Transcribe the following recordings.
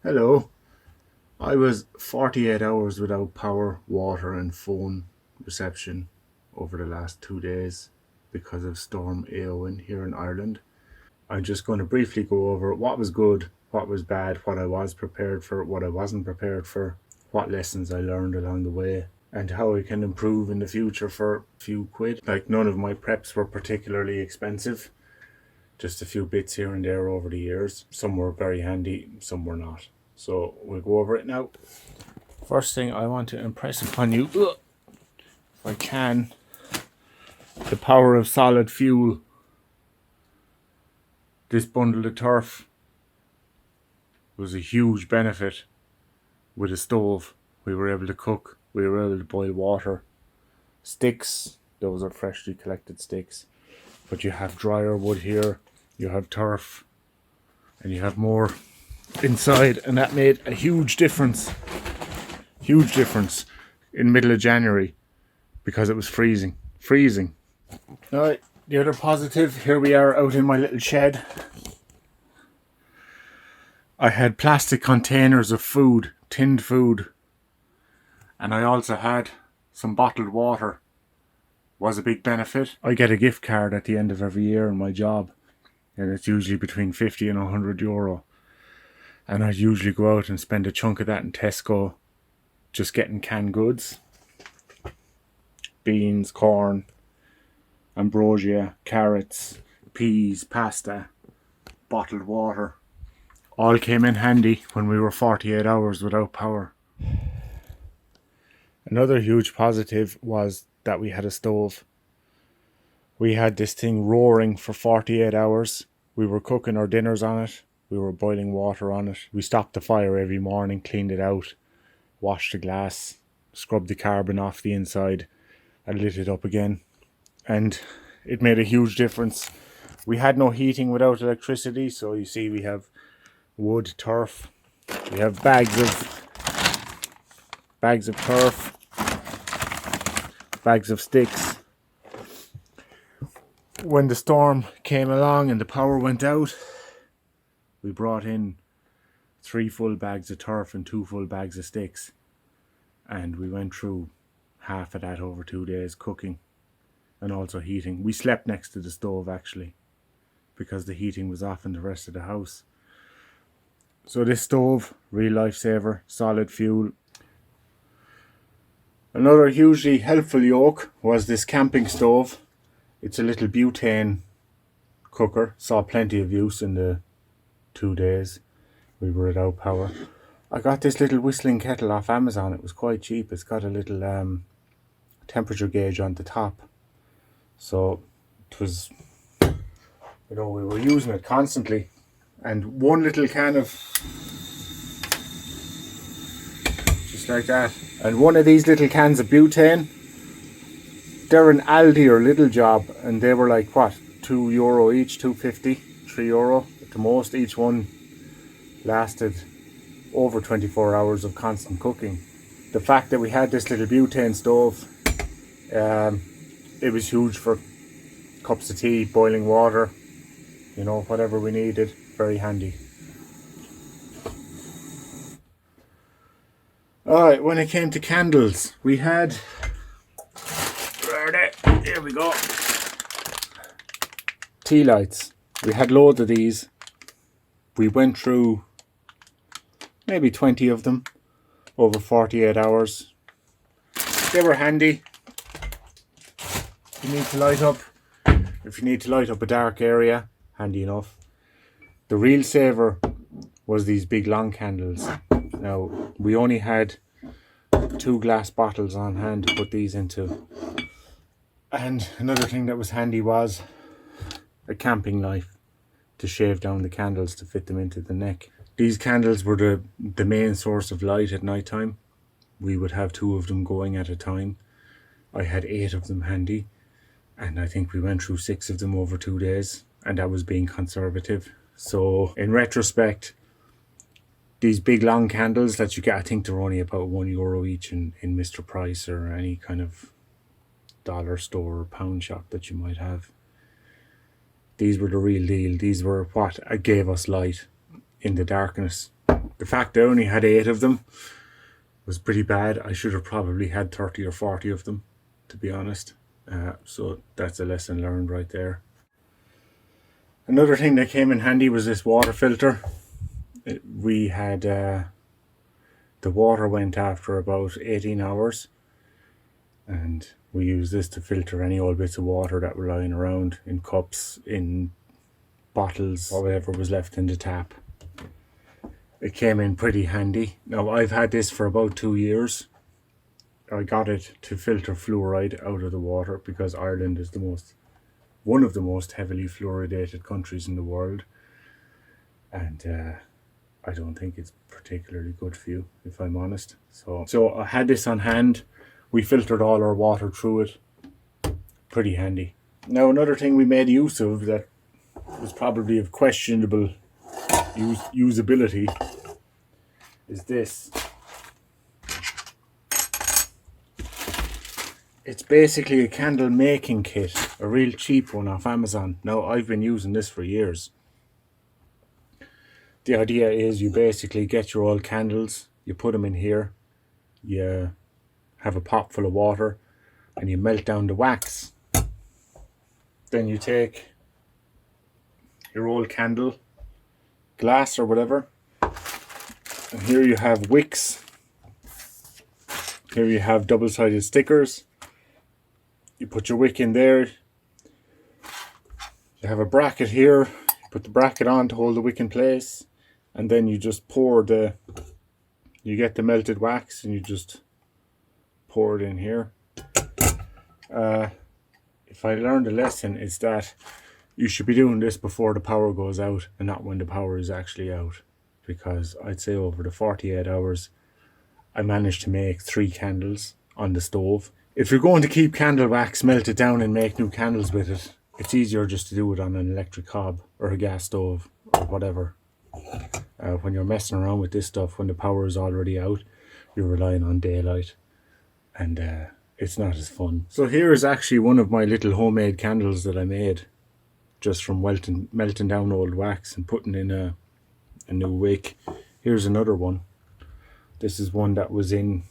Hello. I was 48 hours without power, water and phone reception over the last 2 days because of Storm Eowyn here in Ireland. I'm just going to briefly go over what was good, what was bad, what I was prepared for, what I wasn't prepared for, what lessons I learned along the way, and how I can improve in the future for a few quid. Like, none of my preps were particularly expensive, just a few bits here and there over the years. Some were very handy, some were not. So we'll go over it now. First thing I want to impress upon you, if I can, the power of solid fuel. This bundle of turf was a huge benefit with a stove. We were able to cook, we were able to boil water. Sticks, those are freshly collected sticks. But you have drier wood here, you have turf, and you have more inside, and that made a huge difference in middle of January because it was freezing. Alright, the other positive, here we are out in my little shed. I had plastic containers of food, tinned food, and I also had some bottled water. Was a big benefit. I get a gift card at the end of every year in my job, and it's usually between 50 and €100. And I'd usually go out and spend a chunk of that in Tesco just getting canned goods. Beans, corn, ambrosia, carrots, peas, pasta, bottled water. All came in handy when we were 48 hours without power. Another huge positive was that we had a stove. We had this thing roaring for 48 hours. We were cooking our dinners on it. We were boiling water on it. We stopped the fire every morning, cleaned it out, washed the glass, scrubbed the carbon off the inside, and lit it up again. And it made a huge difference. We had no heating without electricity, so you see we have wood, turf. We have bags of turf, bags of sticks. When the storm came along and the power went out, we brought in 3 full bags of turf and 2 full bags of sticks, and we went through half of that over 2 days cooking and also heating. We slept next to the stove actually because the heating was off in the rest of the house. So this stove, real lifesaver, solid fuel. Another hugely helpful yoke was this camping stove. It's a little butane cooker. Saw plenty of use in the 2 days we were without power. I got this little whistling kettle off Amazon. It was quite cheap. It's got a little temperature gauge on the top. So it was, we were using it constantly. And one little can of, just like that. And one of these little cans of butane, they're an Aldi or Lidl job, and they were like, what, €2 each, €2.50, €3 at the most. Each one lasted over 24 hours of constant cooking. The fact that we had this little butane stove, it was huge for cups of tea, boiling water, whatever we needed. Very handy. Alright, when it came to candles, we had, here we go, tea lights. We had loads of these. We went through maybe 20 of them over 48 hours. They were handy. If you need to light up a dark area, handy enough. The real saver was these big long candles. Now, we only had 2 glass bottles on hand to put these into. And another thing that was handy was a camping knife to shave down the candles to fit them into the neck. These candles were the main source of light at night time. We would have 2 of them going at a time. I had 8 of them handy, and I think we went through 6 of them over 2 days, and that was being conservative. So in retrospect, these big long candles that you get, I think they're only about €1 each in Mr. Price or any kind of dollar store or pound shop that you might have. These were the real deal. These were what gave us light in the darkness. The fact I only had 8 of them was pretty bad. I should have probably had 30 or 40 of them, to be honest. So that's a lesson learned right there. Another thing that came in handy was this water filter. We had the water went after about 18 hours, and we used this to filter any old bits of water that were lying around in cups, in bottles, or whatever was left in the tap. It came in pretty handy. Now, I've had this for about 2 years. I got it to filter fluoride out of the water because Ireland is one of the most heavily fluoridated countries in the world, and I don't think it's particularly good for you, if I'm honest. So I had this on hand. We filtered all our water through it. Pretty handy. Now, another thing we made use of that was probably of questionable usability is this. It's basically a candle making kit, a real cheap one off Amazon. Now, I've been using this for years. The idea is you basically get your old candles, you put them in here, you have a pot full of water, and you melt down the wax. Then you take your old candle, glass or whatever, and here you have wicks. Here you have double-sided stickers. You put your wick in there. You have a bracket here. You put the bracket on to hold the wick in place, and then you just pour you get the melted wax and you just pour it in here. If I learned a lesson, it's that you should be doing this before the power goes out and not when the power is actually out, because I'd say over the 48 hours I managed to make 3 candles on the stove. If you're going to keep candle wax, melt it down and make new candles with it, it's easier just to do it on an electric hob or a gas stove or whatever. When you're messing around with this stuff, when the power is already out, you're relying on daylight, and it's not as fun. So here is actually one of my little homemade candles that I made just from melting down old wax and putting in a new wick. Here's another one. This is one that was it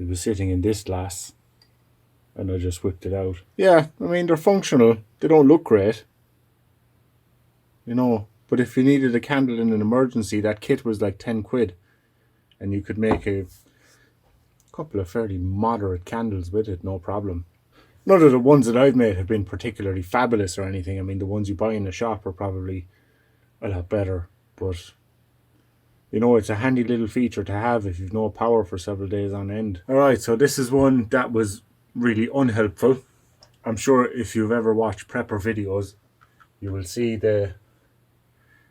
was sitting in this glass, and I just whipped it out. Yeah, I mean, they're functional. They don't look great, you know, but if you needed a candle in an emergency, that kit was like 10 quid, and you could make a couple of fairly moderate candles with it, no problem. None of the ones that I've made have been particularly fabulous or anything. I mean, the ones you buy in the shop are probably a lot better, but you know, it's a handy little feature to have if you've no power for several days on end. Alright, so this is one that was really unhelpful. I'm sure if you've ever watched prepper videos, you will see the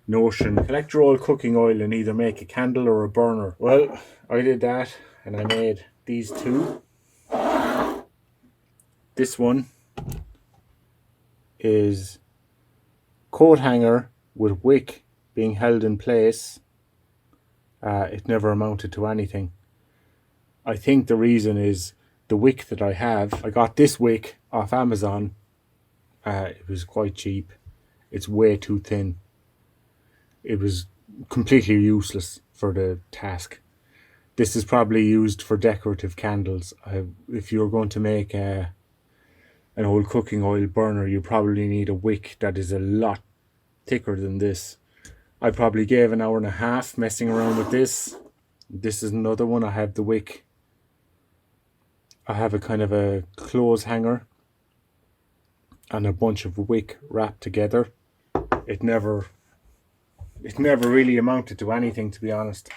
notion, collect your old cooking oil and either make a candle or a burner. Well, I did that and I made these 2. This one is coat hanger with wick being held in place. It never amounted to anything. I think the reason is the wick that I have. I got this wick off Amazon. It was quite cheap. It's way too thin. It was completely useless for the task. This is probably used for decorative candles. If you're going to make an old cooking oil burner, you probably need a wick that is a lot thicker than this. I probably gave an hour and a half messing around with this. This is another one. I have the wick. I have a kind of a clothes hanger and a bunch of wick wrapped together. It never really amounted to anything, to be honest.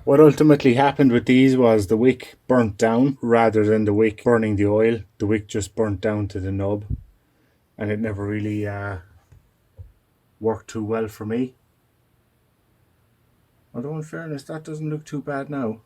What ultimately happened with these was the wick burnt down rather than the wick burning the oil. The wick just burnt down to the nub, and it never really worked too well for me. Although in fairness, that doesn't look too bad now.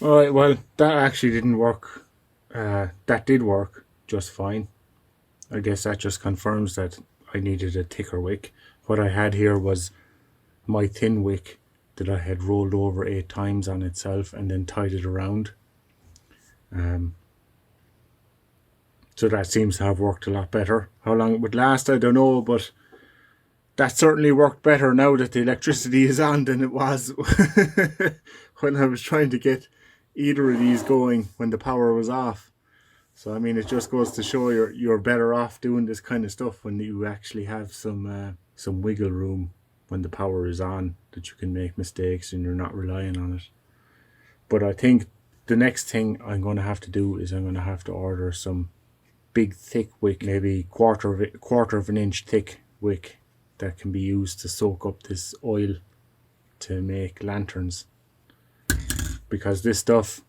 Alright, well, that actually didn't work. That did work just fine. I guess that just confirms that I needed a thicker wick. What I had here was my thin wick that I had rolled over 8 times on itself and then tied it around. So that seems to have worked a lot better. How long it would last, I don't know, but that certainly worked better now that the electricity is on than it was when I was trying to get either of these going when the power was off. So I mean, it just goes to show you're better off doing this kind of stuff when you actually have some wiggle room when the power is on, that you can make mistakes and you're not relying on it. But I think the next thing I'm going to have to do is I'm going to have to order some big thick wick, maybe quarter of an inch thick wick that can be used to soak up this oil to make lanterns. Because this stuff,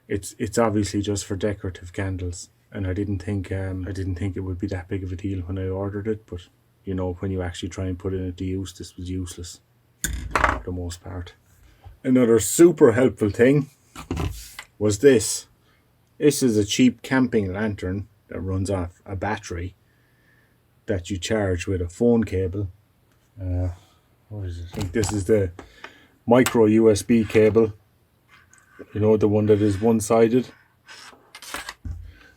it's obviously just for decorative candles, and I didn't think it would be that big of a deal when I ordered it. But you know, when you actually try and put it into use, this was useless for the most part. Another super helpful thing was this. This is a cheap camping lantern that runs off a battery that you charge with a phone cable. What is it? I think this is the micro USB cable. You know, the one that is one-sided.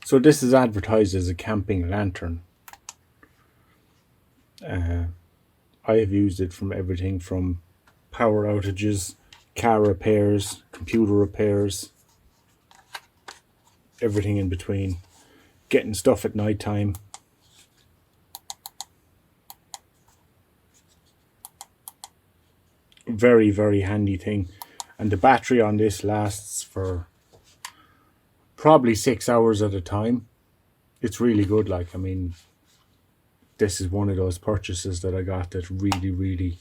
So this is advertised as a camping lantern. I have used it from everything from power outages, car repairs, computer repairs, everything in between, getting stuff at night time. Very, very handy thing. And the battery on this lasts for probably 6 hours at a time. It's really good. Like, I mean, this is one of those purchases that I got that really, really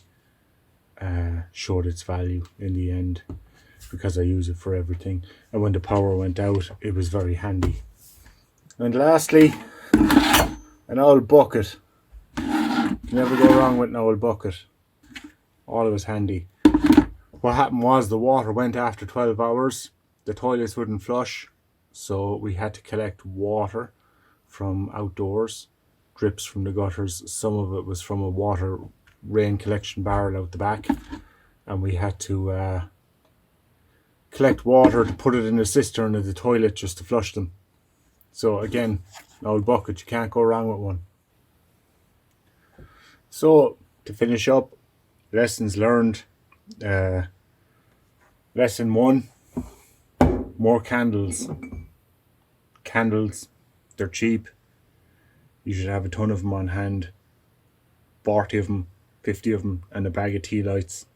showed its value in the end, because I use it for everything. And when the power went out, it was very handy. And lastly, an old bucket. You never go wrong with an old bucket. Always handy. What happened was the water went after 12 hours. The toilets wouldn't flush, so we had to collect water from outdoors, drips from the gutters. Some of it was from a water rain collection barrel out the back, and we had to collect water to put it in a cistern of the toilet just to flush them. So again, an old bucket, you can't go wrong with one. So to finish up, lessons learned. Lesson 1, more candles. Candles, they're cheap. You should have a ton of them on hand. 40 of them, 50 of them, and a bag of tea lights.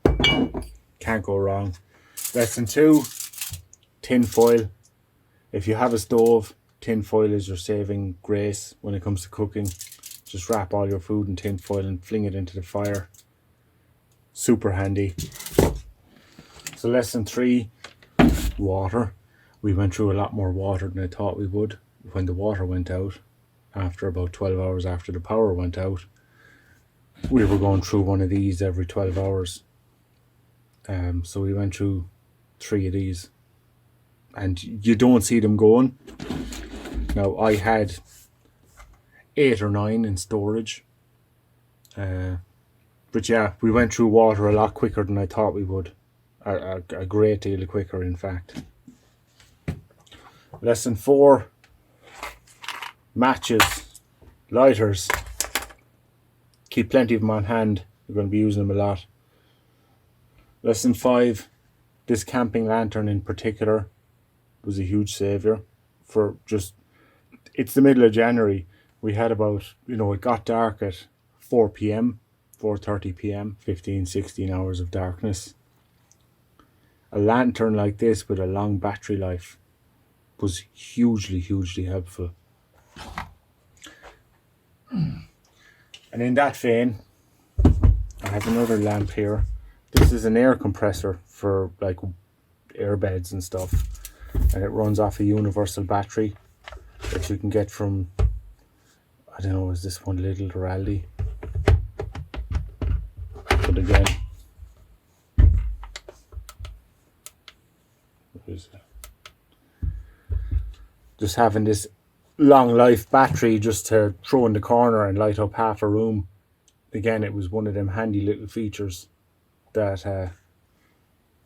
Can't go wrong. Lesson 2, tin foil. If you have a stove, tin foil is your saving grace when it comes to cooking. Just wrap all your food in tin foil and fling it into the fire. Super handy. So lesson 3, water. We went through a lot more water than I thought we would when the water went out. After about 12 hours after the power went out, we were going through one of these every 12 hours. So we went through 3 of these, and you don't see them going. Now I had 8 or 9 in storage. But yeah, we went through water a lot quicker than I thought we would. A great deal quicker, in fact. Lesson 4, matches, lighters. Keep plenty of them on hand. You're going to be using them a lot. Lesson 5, this camping lantern in particular was a huge saviour. For just, it's the middle of January. We had about, it got dark at 4 p.m, 4:30 p.m, 15-16 hours of darkness. A lantern like this with a long battery life was hugely, hugely helpful. And in that vein, I have another lamp here. This is an air compressor for like air beds and stuff, and it runs off a universal battery that you can get from, I don't know, is this one Lidl or Aldi? But again, what is it? just having this long life battery just to throw in the corner and light up half a room. Again, it was one of them handy little features that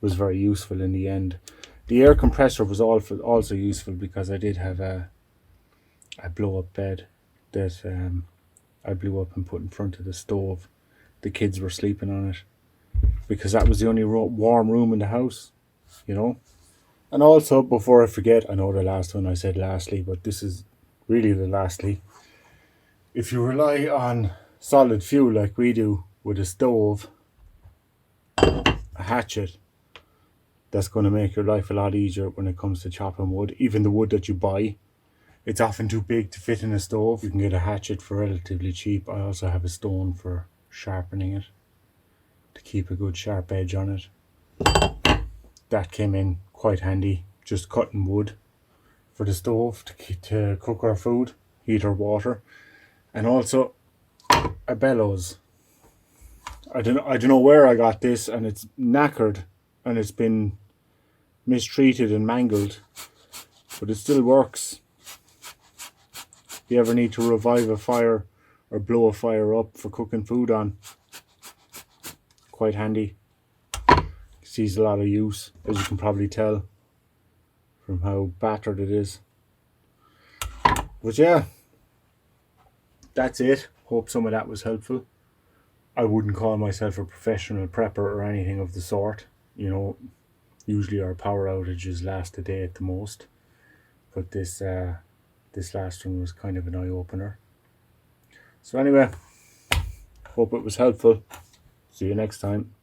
was very useful in the end. The air compressor was also useful because I did have a blow up bed that I blew up and put in front of the stove. The kids were sleeping on it because that was the only warm room in the house, you know. And also, before I forget, I know the last one I said lastly, but this is really the lastly. If you rely on solid fuel like we do with a stove, a hatchet, that's going to make your life a lot easier when it comes to chopping wood. Even the wood that you buy, it's often too big to fit in a stove. You can get a hatchet for relatively cheap. I also have a stone for sharpening it, to keep a good sharp edge on it. That came in quite handy, just cutting wood for the stove to cook our food, heat our water. And also a bellows. I don't know where I got this, and it's knackered and it's been mistreated and mangled, but it still works. If you ever need to revive a fire or blow a fire up for cooking food on, quite handy. Sees a lot of use, as you can probably tell from how battered it is. But yeah, that's it. Hope some of that was helpful. I wouldn't call myself a professional prepper or anything of the sort. You know, usually our power outages last a day at the most. But this last one was kind of an eye-opener. So anyway, hope it was helpful. See you next time.